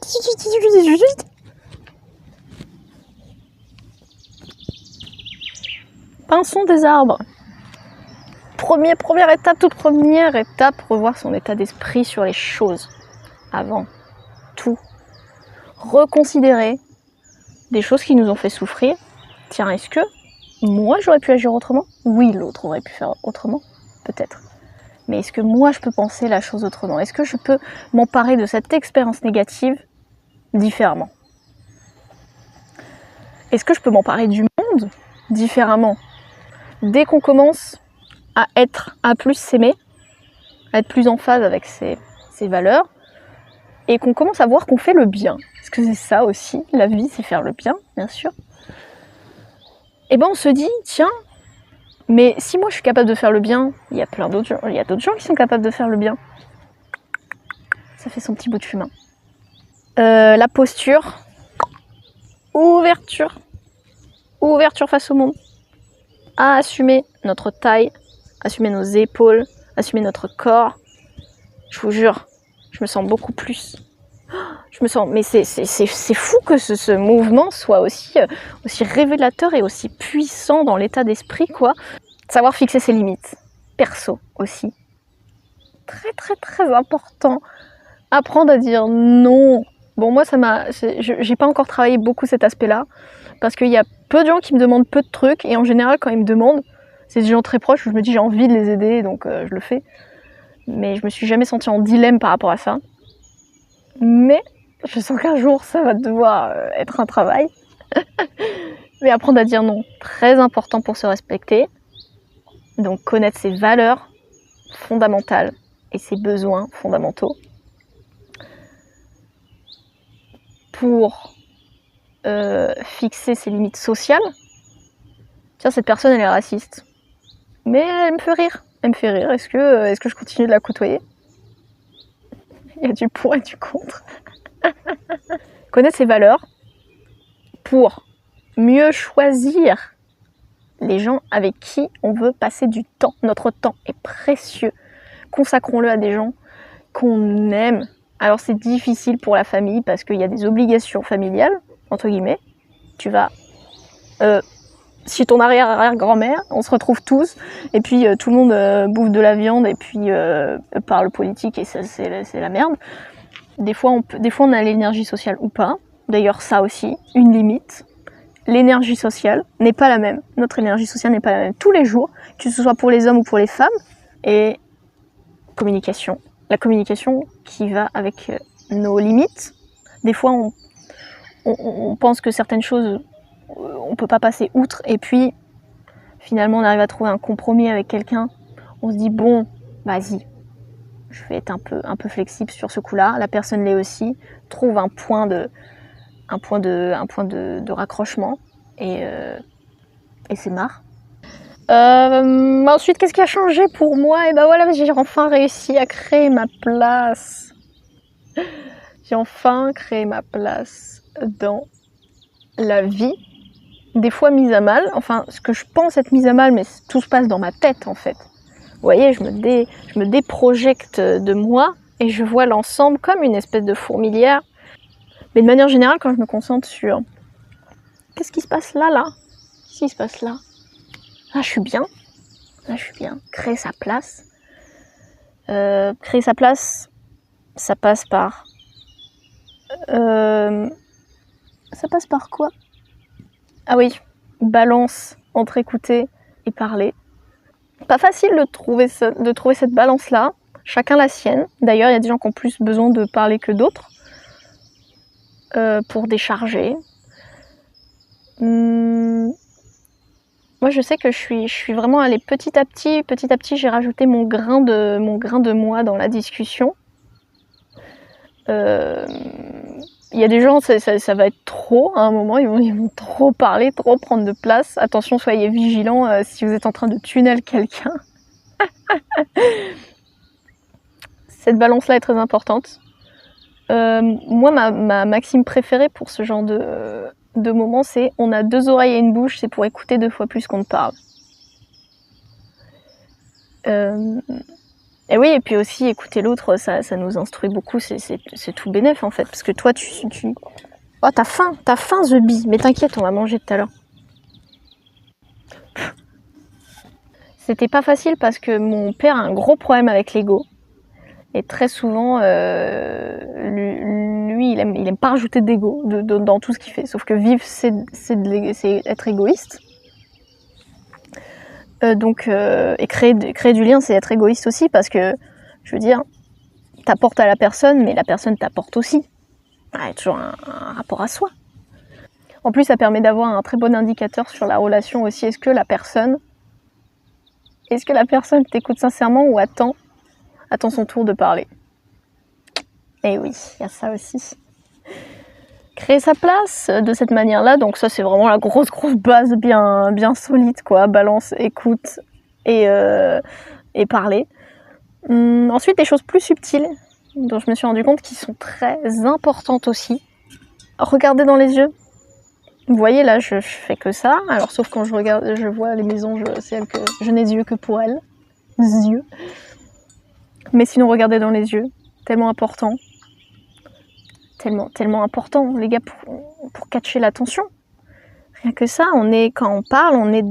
A: Pinson des arbres. Toute première étape, revoir son état d'esprit sur les choses. Avant tout. Reconsidérer des choses qui nous ont fait souffrir. Tiens, est-ce que moi j'aurais pu agir autrement? Oui, l'autre aurait pu faire autrement, peut-être. Mais est-ce que moi je peux penser la chose autrement? Est-ce que je peux m'emparer de cette expérience négative différemment? Est-ce que je peux m'emparer du monde différemment? Dès qu'on commence à plus s'aimer, à être plus en phase avec ses valeurs, et qu'on commence à voir qu'on fait le bien, parce que c'est ça aussi, la vie c'est faire le bien, bien sûr, et on se dit, tiens, mais si moi je suis capable de faire le bien, il y a d'autres gens qui sont capables de faire le bien. Ça fait son petit bout de chemin. La posture, ouverture face au monde, à assumer notre taille, assumer nos épaules, assumer notre corps. Je vous jure, je me sens beaucoup plus. Mais c'est fou que ce mouvement soit aussi révélateur et aussi puissant dans l'état d'esprit, quoi. Savoir fixer ses limites, perso aussi. Très très très important. Apprendre à dire non. Bon, moi, j'ai pas encore travaillé beaucoup cet aspect-là, parce qu'il y a peu de gens qui me demandent peu de trucs, et en général, quand ils me demandent, c'est des gens très proches où je me dis j'ai envie de les aider, donc je le fais. Mais je me suis jamais sentie en dilemme par rapport à ça. Mais je sens qu'un jour, ça va devoir être un travail. Mais apprendre à dire non, très important pour se respecter. Donc connaître ses valeurs fondamentales et ses besoins fondamentaux. Pour fixer ses limites sociales. Tiens, cette personne, elle est raciste. Mais elle me fait rire. Est-ce que je continue de la côtoyer? Il y a du pour et du contre. Connaître ses valeurs pour mieux choisir les gens avec qui on veut passer du temps. Notre temps est précieux. Consacrons-le à des gens qu'on aime. Alors c'est difficile pour la famille parce qu'il y a des obligations familiales, entre guillemets. Tu vas... si ton arrière-arrière-grand-mère, on se retrouve tous, et puis tout le monde bouffe de la viande, et puis parle politique, et ça c'est la merde. Des fois on a l'énergie sociale ou pas. D'ailleurs ça aussi, une limite. L'énergie sociale n'est pas la même. Notre énergie sociale n'est pas la même tous les jours, que ce soit pour les hommes ou pour les femmes. Et communication. La communication qui va avec nos limites. Des fois on pense que certaines choses on peut pas passer outre, et puis finalement on arrive à trouver un compromis avec quelqu'un. On se dit bon, vas-y, je vais être un peu flexible sur ce coup-là. La personne l'est aussi. Trouve un point de raccrochement, et c'est marre. Ensuite, qu'est-ce qui a changé pour moi? Et ben voilà, j'ai enfin réussi à créer ma place. J'ai enfin créé ma place dans la vie. Des fois mise à mal, enfin ce que je pense être mise à mal, mais tout se passe dans ma tête en fait. Vous voyez, je me déprojecte de moi et je vois l'ensemble comme une espèce de fourmilière. Mais de manière générale, quand je me concentre sur qu'est-ce qui se passe là, qu'est-ce qui se passe là, je suis bien, créer sa place. Créer sa place, ça passe par quoi? Ah oui, balance entre écouter et parler. Pas facile de trouver cette balance-là. Chacun la sienne. D'ailleurs, il y a des gens qui ont plus besoin de parler que d'autres pour décharger. Moi, je sais que je suis vraiment allée petit à petit, j'ai rajouté mon grain de moi dans la discussion. Il y a des gens, ça va être trop à un moment, ils vont trop parler, trop prendre de place. Attention, soyez vigilants si vous êtes en train de tunnel quelqu'un. Cette balance-là est très importante. Moi, ma maxime préférée pour ce genre de moment, c'est on a 2 oreilles et une bouche, c'est pour écouter 2 fois plus qu'on ne parle. Et oui, et puis aussi écouter l'autre, ça nous instruit beaucoup, c'est tout bénef en fait, parce que toi oh, t'as faim The Bee, mais t'inquiète, on va manger tout à l'heure. C'était pas facile parce que mon père a un gros problème avec l'ego. Et très souvent, lui, il aime pas rajouter d'ego dans tout ce qu'il fait. Sauf que vivre, c'est être égoïste. Et créer du lien, c'est être égoïste aussi, parce que, je veux dire, t'apportes à la personne, mais la personne t'apporte aussi. Il y a toujours un rapport à soi. En plus, ça permet d'avoir un très bon indicateur sur la relation aussi. Est-ce que la personne t'écoute sincèrement ou attend son tour de parler? Et oui, il y a ça aussi. Créer sa place de cette manière-là, donc ça c'est vraiment la grosse base bien solide, quoi. Balance, écoute et parler. Ensuite, des choses plus subtiles. dont je me suis rendu compte qui sont très importantes aussi. Regardez dans les yeux. Vous voyez là, je fais que ça. Alors sauf quand je regarde, je vois les mésanges, c'est elles que je n'ai des yeux que pour elles. Des yeux. Mais sinon, regardez dans les yeux. Tellement important. Tellement important, les gars, pour catcher l'attention. Rien que ça, quand on parle, on est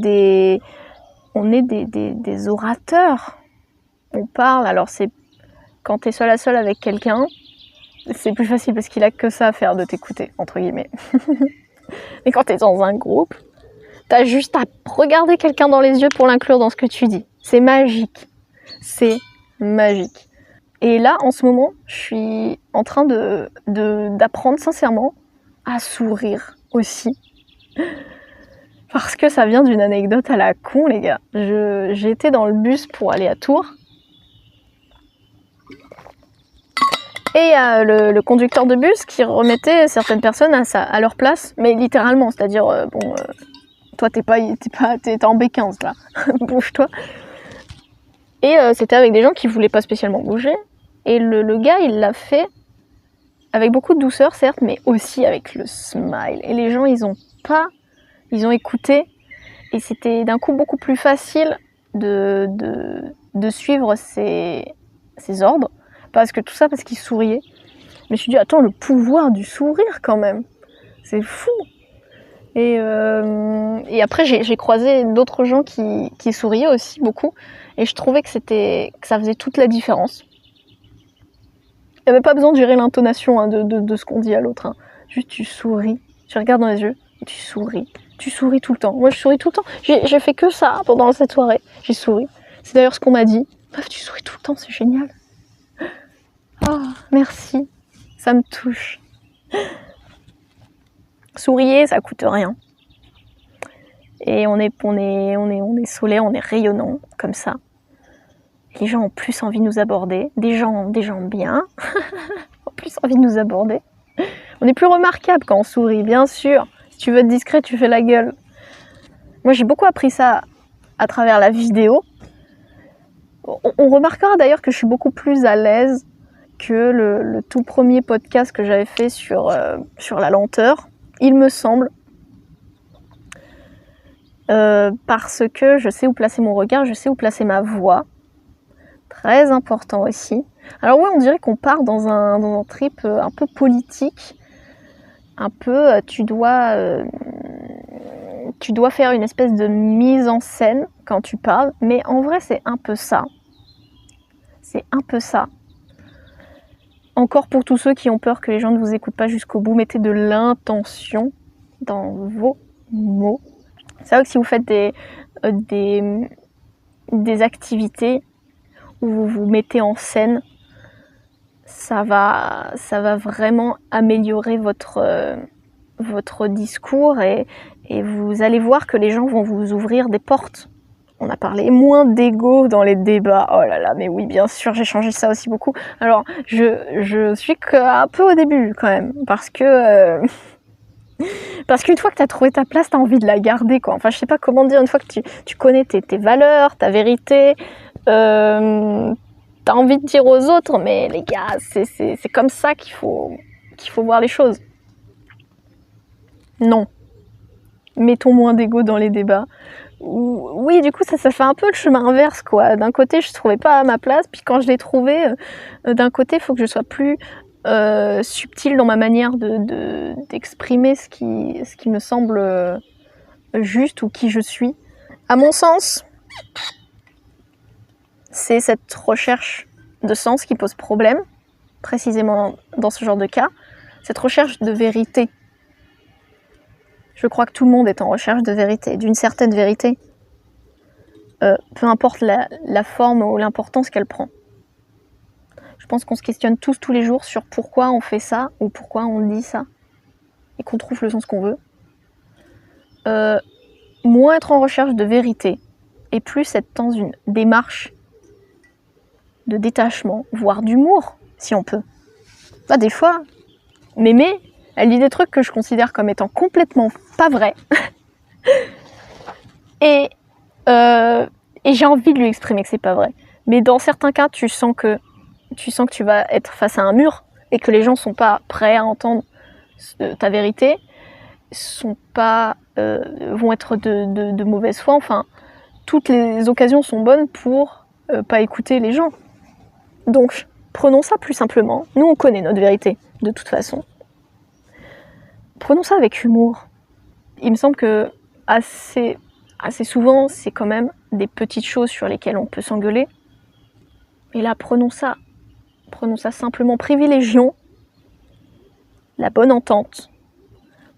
A: des orateurs. On parle, alors c'est quand t'es seul à seul avec quelqu'un, c'est plus facile parce qu'il a que ça à faire de t'écouter, entre guillemets. Mais quand t'es dans un groupe, t'as juste à regarder quelqu'un dans les yeux pour l'inclure dans ce que tu dis. C'est magique. C'est magique. Et là, en ce moment, je suis en train d'apprendre sincèrement à sourire aussi. Parce que ça vient d'une anecdote à la con, les gars. J'ai été dans le bus pour aller à Tours. Et le conducteur de bus qui remettait certaines personnes à leur place, mais littéralement, c'est-à-dire, toi t'es en B15 là, bouge-toi. Et c'était avec des gens qui voulaient pas spécialement bouger. Et le gars, il l'a fait avec beaucoup de douceur, certes, mais aussi avec le smile. Et les gens, ils ont écouté. Et c'était d'un coup beaucoup plus facile de suivre ses ordres. Parce qu'il souriait. Je me suis dit, attends, le pouvoir du sourire quand même. C'est fou. Et après, j'ai croisé d'autres gens qui souriaient aussi beaucoup. Et je trouvais que ça faisait toute la différence. Il n'y avait pas besoin de gérer l'intonation de ce qu'on dit à l'autre. Hein. Juste, tu souris. Tu regardes dans les yeux et tu souris. Tu souris tout le temps. Moi, je souris tout le temps. J'ai fait que ça pendant cette soirée. J'ai souri. C'est d'ailleurs ce qu'on m'a dit. Meuf, tu souris tout le temps, c'est génial. Oh, merci. Ça me touche. Souriez, ça coûte rien. Et on est solaire, on est rayonnant, comme ça. Les gens ont plus envie de nous aborder. Des gens bien. ont plus envie de nous aborder. On est plus remarquable quand on sourit, bien sûr. Si tu veux être discret, tu fais la gueule. Moi, j'ai beaucoup appris ça à travers la vidéo. On remarquera d'ailleurs que je suis beaucoup plus à l'aise que le tout premier podcast que j'avais fait sur la lenteur, il me semble. Parce que je sais où placer mon regard, je sais où placer ma voix. Très important aussi. Alors ouais, on dirait qu'on part dans un trip un peu politique. Un peu, tu dois faire une espèce de mise en scène quand tu parles. Mais en vrai, c'est un peu ça. C'est un peu ça. Encore pour tous ceux qui ont peur que les gens ne vous écoutent pas jusqu'au bout, mettez de l'intention dans vos mots. C'est vrai que si vous faites des activités où vous vous mettez en scène, ça va vraiment améliorer votre discours et vous allez voir que les gens vont vous ouvrir des portes. On a parlé moins d'ego dans les débats. Oh là là, mais oui, bien sûr, j'ai changé ça aussi beaucoup. Alors, je suis un peu au début quand même, parce qu'une fois que tu as trouvé ta place, tu as envie de la garder, quoi. Enfin, je sais pas comment dire, une fois que tu connais tes valeurs, ta vérité, t'as envie de dire aux autres, mais les gars, c'est comme ça qu'il faut voir les choses. Non. Mettons moins d'ego dans les débats. Oui, du coup, ça fait un peu le chemin inverse, quoi. D'un côté, je trouvais pas ma place, puis quand je l'ai trouvée, d'un côté, il faut que je sois plus subtile dans ma manière d'exprimer ce qui me semble juste ou qui je suis. À mon sens, c'est cette recherche de sens qui pose problème, précisément dans ce genre de cas, cette recherche de vérité. Je crois que tout le monde est en recherche de vérité, d'une certaine vérité, peu importe la forme ou l'importance qu'elle prend. Je pense qu'on se questionne tous les jours sur pourquoi on fait ça ou pourquoi on dit ça, et qu'on trouve le sens qu'on veut. Moins être en recherche de vérité, et plus être dans une démarche de détachement, voire d'humour, si on peut. Bah, des fois, Mémé, elle dit des trucs que je considère comme étant complètement pas vrais. et j'ai envie de lui exprimer que c'est pas vrai. Mais dans certains cas, tu sens que tu sens que tu vas être face à un mur et que les gens sont pas prêts à entendre ta vérité, vont être de mauvaise foi. Enfin, toutes les occasions sont bonnes pour pas écouter les gens. Donc, prenons ça plus simplement. Nous, on connaît notre vérité, de toute façon. Prenons ça avec humour. Il me semble que assez souvent, c'est quand même des petites choses sur lesquelles on peut s'engueuler. Et là, prenons ça simplement, privilégions la bonne entente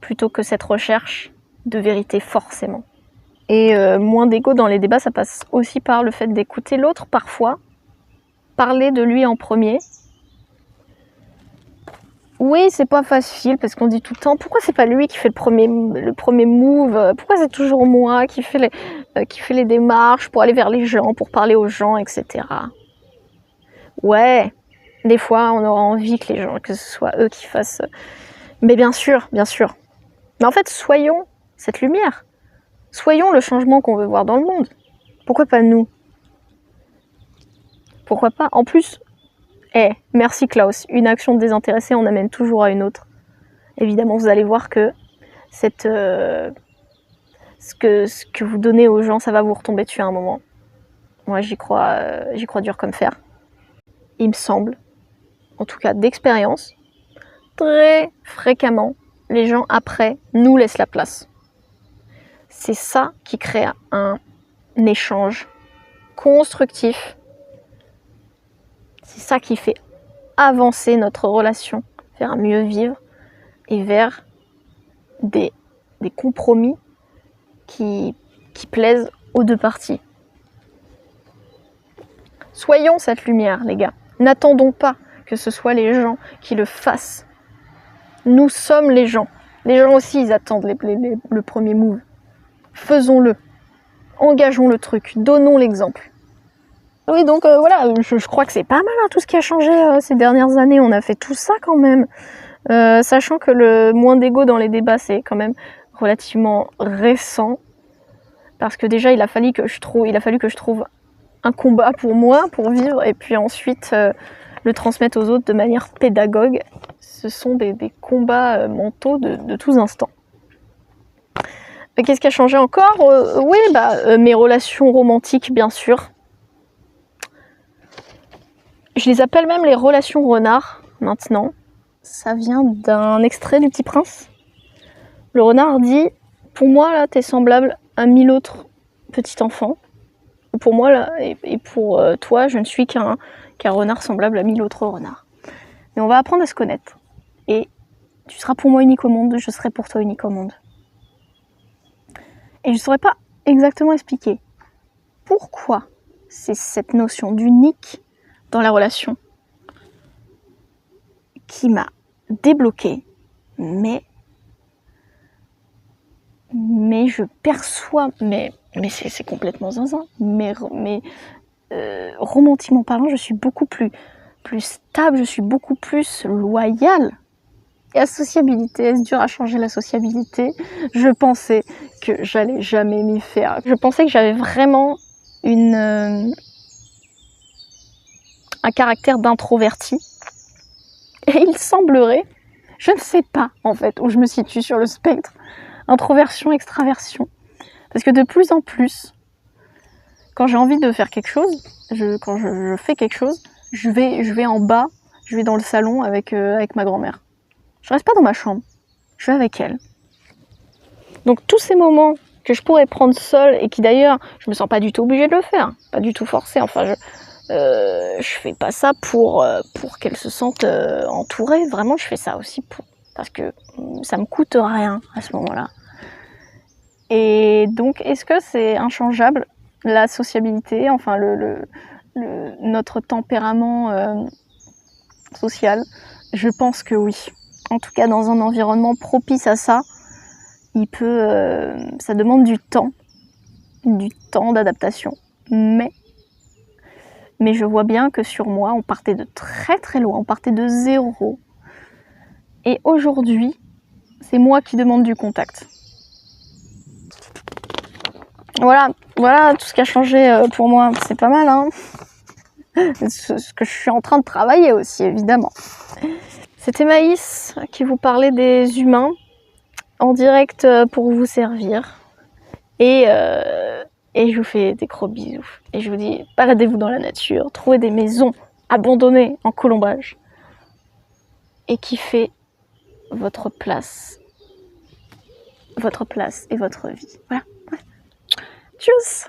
A: plutôt que cette recherche de vérité forcément. Et moins d'ego dans les débats, ça passe aussi par le fait d'écouter l'autre parfois, parler de lui en premier. Oui, c'est pas facile parce qu'on dit tout le temps pourquoi c'est pas lui qui fait le premier move, pourquoi c'est toujours moi qui fait les démarches pour aller vers les gens, pour parler aux gens, etc. Ouais, des fois on aura envie que ce soit eux qui fassent. Mais bien sûr. Mais en fait, soyons cette lumière. Soyons le changement qu'on veut voir dans le monde. Pourquoi pas nous? Pourquoi pas? En plus, merci Klaus, une action désintéressée en amène toujours à une autre. Évidemment, vous allez voir que ce que vous donnez aux gens, ça va vous retomber dessus à un moment. Moi, j'y crois dur comme fer. Il me semble, en tout cas d'expérience, très fréquemment, les gens après nous laissent la place. C'est ça qui crée un échange constructif. C'est ça qui fait avancer notre relation vers un mieux vivre et vers des compromis qui plaisent aux deux parties. Soyons cette lumière, les gars. N'attendons pas que ce soit les gens qui le fassent. Nous sommes les gens. Les gens aussi, ils attendent le premier move. Faisons-le. Engageons le truc. Donnons l'exemple. Oui, donc voilà, je crois que c'est pas mal tout ce qui a changé ces dernières années. On a fait tout ça quand même. Sachant que le moins d'ego dans les débats, c'est quand même relativement récent. Parce que déjà, il a fallu que je trouve un combat pour moi, pour vivre, et puis ensuite le transmettre aux autres de manière pédagogue. Ce sont des combats mentaux de tous instants. Qu'est-ce qui a changé encore? Oui, mes relations romantiques, bien sûr. Je les appelle même les relations renards, maintenant. Ça vient d'un extrait du Petit Prince. Le renard dit « Pour moi, là, t'es semblable à 1000 autres petits enfants. Pour moi, là, et pour toi, je ne suis qu'un renard semblable à 1000 autres renards. Mais on va apprendre à se connaître. Et tu seras pour moi unique au monde, je serai pour toi unique au monde. » Et je ne saurais pas exactement expliquer pourquoi c'est cette notion d'unique dans la relation qui m'a débloquée, mais je perçois, mais c'est complètement zinzin, mais romantiquement parlant, je suis beaucoup plus stable, je suis beaucoup plus loyale. Et la sociabilité, est-ce dur à changer la sociabilité? Je pensais que j'allais jamais m'y faire. Je pensais que j'avais vraiment un caractère d'introverti. Et il semblerait, je ne sais pas en fait où je me situe sur le spectre, introversion, extraversion. Parce que de plus en plus, quand j'ai envie de faire quelque chose, quand je fais quelque chose, je vais en bas, je vais dans le salon avec ma grand-mère. Je reste pas dans ma chambre, je vais avec elle. Donc tous ces moments que je pourrais prendre seule et qui d'ailleurs, je me sens pas du tout obligée de le faire, pas du tout forcée, enfin je fais pas ça pour qu'elle se sente entourée, vraiment je fais ça aussi parce que ça me coûte rien à ce moment-là. Et donc est-ce que c'est inchangeable la sociabilité, enfin notre tempérament social? Je pense que oui. En tout cas, dans un environnement propice à ça, ça demande du temps d'adaptation. Mais je vois bien que sur moi, on partait de très très loin, on partait de zéro. Et aujourd'hui, c'est moi qui demande du contact. Voilà tout ce qui a changé pour moi. C'est pas mal, hein? ce que je suis en train de travailler aussi, évidemment. C'était Maïs qui vous parlait des humains en direct pour vous servir. Et je vous fais des gros bisous. Et je vous dis, baladez-vous dans la nature, trouvez des maisons abandonnées en colombage. Et kiffez votre place et votre vie. Voilà. Tchuss!